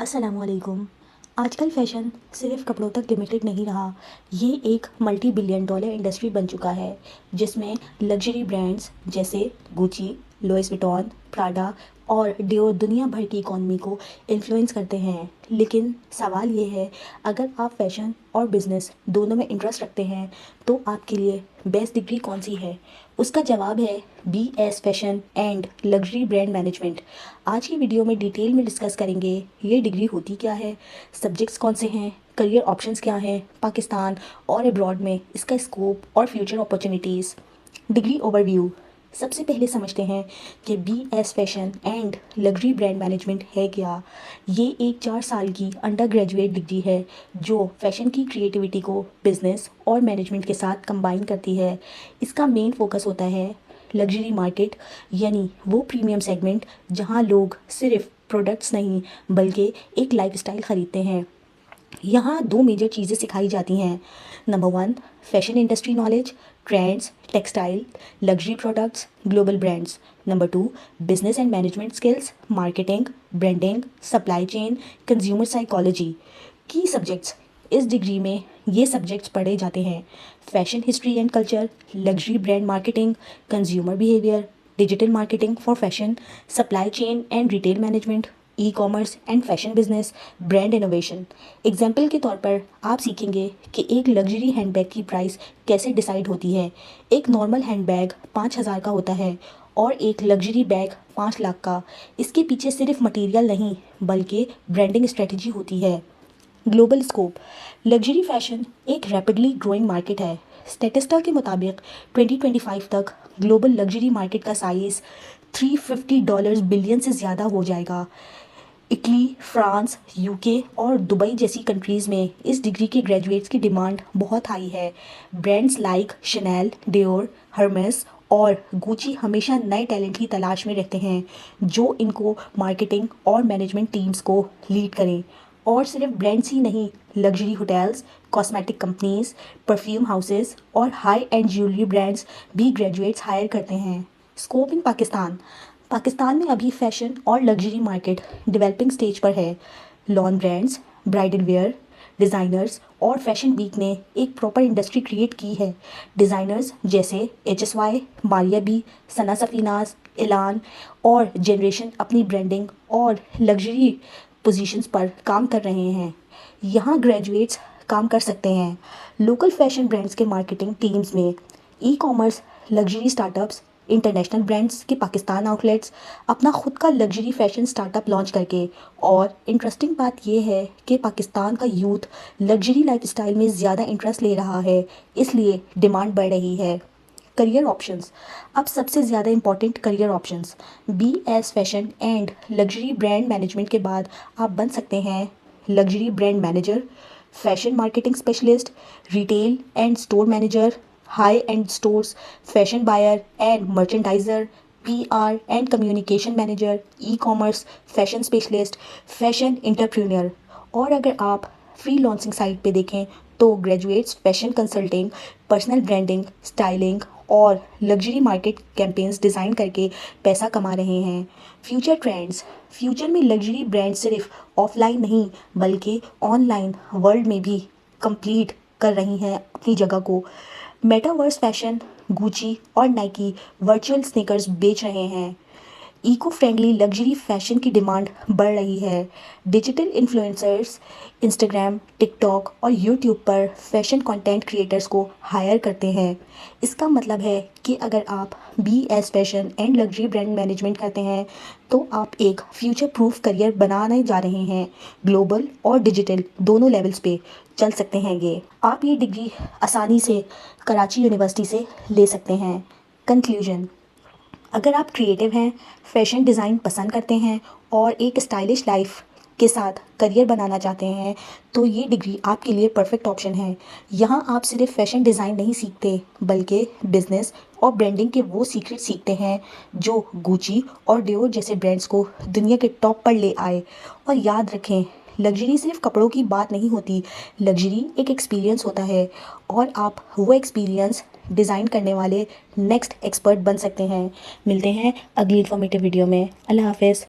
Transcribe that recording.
अस्सलामुअलैकुम। आजकल फ़ैशन सिर्फ कपड़ों तक लिमिटेड नहीं रहा। ये एक मल्टी बिलियन डॉलर इंडस्ट्री बन चुका है जिसमें लग्जरी ब्रांड्स जैसे गुची, लुइस विटॉन, प्राडा और डियोर दुनिया भर की इकॉनमी को इन्फ्लुएंस करते हैं। लेकिन सवाल ये है, अगर आप फ़ैशन और बिज़नेस दोनों में इंटरेस्ट रखते हैं तो आपके लिए बेस्ट डिग्री कौन सी है? उसका जवाब है BS fashion and luxury brand management. आज की वीडियो में डिटेल में डिस्कस करेंगे ये डिग्री होती क्या है, सब्जेक्ट्स कौन से हैं, करियर ऑप्शंस क्या हैं पाकिस्तान और अब्रॉड में, इसका स्कोप और फ्यूचर अपॉर्चुनिटीज़। Degree overview. सबसे पहले समझते हैं कि BS fashion and luxury brand management है क्या। ये एक 4 साल की अंडर ग्रेजुएट डिग्री है जो फैशन की क्रिएटिविटी को बिजनेस और मैनेजमेंट के साथ कंबाइन करती है। इसका मेन फोकस होता है लग्जरी मार्केट, यानी वो प्रीमियम सेगमेंट जहां लोग सिर्फ प्रोडक्ट्स नहीं बल्कि एक लाइफस्टाइल ख़रीदते हैं। यहाँ 2 मेजर चीज़ें सिखाई जाती हैं। Number 1, fashion industry knowledge, trends, textile, luxury products, global brands. Number 2, business and management skills, marketing, branding, supply chain, consumer psychology. की सब्जेक्ट्स। इस डिग्री में ये सब्जेक्ट्स पढ़े जाते हैं: fashion history and culture, luxury brand marketing, consumer behaviour, digital marketing for fashion, supply chain and retail management, e commerce and fashion business, brand innovation. Example के तौर पर आप सीखेंगे कि एक लग्जरी हैंडबैग की प्राइस कैसे डिसाइड होती है। एक नॉर्मल हैंडबैग 5,000 का होता है और एक लग्जरी बैग 5 लाख का। इसके पीछे सिर्फ मटेरियल नहीं बल्कि ब्रांडिंग स्ट्रेटजी होती है। Global scope. लग्जरी फैशन एक रैपिडली ग्रोइंग मार्केट है। स्टेटिस्टा के मुताबिक 2025 तक ग्लोबल लग्जरी मार्केट का साइज़ $350 बिलियन से ज़्यादा हो जाएगा। इटली, फ्रांस, यूके और दुबई जैसी कंट्रीज़ में इस डिग्री के ग्रेजुएट्स की डिमांड बहुत हाई है। Brands like Chanel, Dior, Hermès और गुची हमेशा नए टैलेंट की तलाश में रहते हैं जो इनको मार्केटिंग और मैनेजमेंट टीम्स को लीड करें। और सिर्फ ब्रांड्स ही नहीं, luxury hotels, cosmetic companies, perfume houses और हाई एंड ज्वेलरी ब्रांड्स भी ग्रेजुएट्स हायर करते हैं। Scope in Pakistan. पाकिस्तान में अभी फैशन और लग्जरी मार्केट डेवलपिंग स्टेज पर है। Lawn brands, bridal where, designers और फैशन वीक ने एक प्रॉपर इंडस्ट्री क्रिएट की है। डिज़ाइनर्स जैसे HSY, मारिया बी, सना सफीनाज, एलान और जनरेशन अपनी ब्रांडिंग और लग्जरी पोजीशंस पर काम कर रहे हैं। यहाँ ग्रेजुएट्स काम कर सकते हैं लोकल फैशन ब्रांड्स के मार्केटिंग टीम्स में, e commerce, luxury startups, international brands के पाकिस्तान आउटलेट्स, अपना खुद का लग्जरी फैशन स्टार्टअप लॉन्च करके। और इंटरेस्टिंग बात यह है कि पाकिस्तान का यूथ लग्जरी लाइफस्टाइल में ज़्यादा इंटरेस्ट ले रहा है, इसलिए डिमांड बढ़ रही है। Career options. अब सबसे ज़्यादा important career options. BS fashion and luxury brand management के बाद आप बन सकते हैं luxury brand manager, fashion marketing specialist, retail and store manager, high end stores, fashion buyer and merchandiser, PR and communication manager, e commerce, fashion specialist, fashion entrepreneur. और अगर आप free launching site पे देखें तो graduates fashion consulting, personal branding, styling और luxury market campaigns design करके पैसा कमा रहे हैं। Future trends. फ्यूचर में लग्जरी ब्रांड सिर्फ ऑफलाइन नहीं बल्कि ऑनलाइन वर्ल्ड में भी कंप्लीट कर रही हैं अपनी जगह को। मेटावर्स फैशन, गुची और नाइकी वर्चुअल स्नीकर्स बेच रहे हैं। इको फ्रेंडली लग्जरी फैशन की डिमांड बढ़ रही है। डिजिटल इन्फ्लुएंसर्स इंस्टाग्राम, टिकटॉक और यूट्यूब पर फैशन कंटेंट क्रिएटर्स को हायर करते हैं। इसका मतलब है कि अगर आप BS fashion and luxury brand management करते हैं तो आप एक फ्यूचर प्रूफ करियर बनाने जा रहे हैं। ग्लोबल और डिजिटल दोनों लेवल्स पे चल सकते हैं ये। आप ये डिग्री आसानी से कराची यूनिवर्सिटी से ले सकते हैं। कंक्लूजन। अगर आप क्रिएटिव हैं, फैशन डिज़ाइन पसंद करते हैं और एक स्टाइलिश लाइफ के साथ करियर बनाना चाहते हैं तो ये डिग्री आपके लिए परफेक्ट ऑप्शन है। यहाँ आप सिर्फ फैशन डिज़ाइन नहीं सीखते बल्कि बिजनेस और ब्रांडिंग के वो सीक्रेट सीखते हैं जो गुची और डियोर जैसे ब्रांड्स को दुनिया के टॉप पर ले आए। और याद रखें, लग्जरी सिर्फ कपड़ों की बात नहीं होती, लग्जरी एक एक्सपीरियंस होता है और आप वो एक्सपीरियंस डिज़ाइन करने वाले नेक्स्ट एक्सपर्ट बन सकते हैं। मिलते हैं अगली इन्फॉर्मेटिव वीडियो में। अल्लाह हाफ़िज़।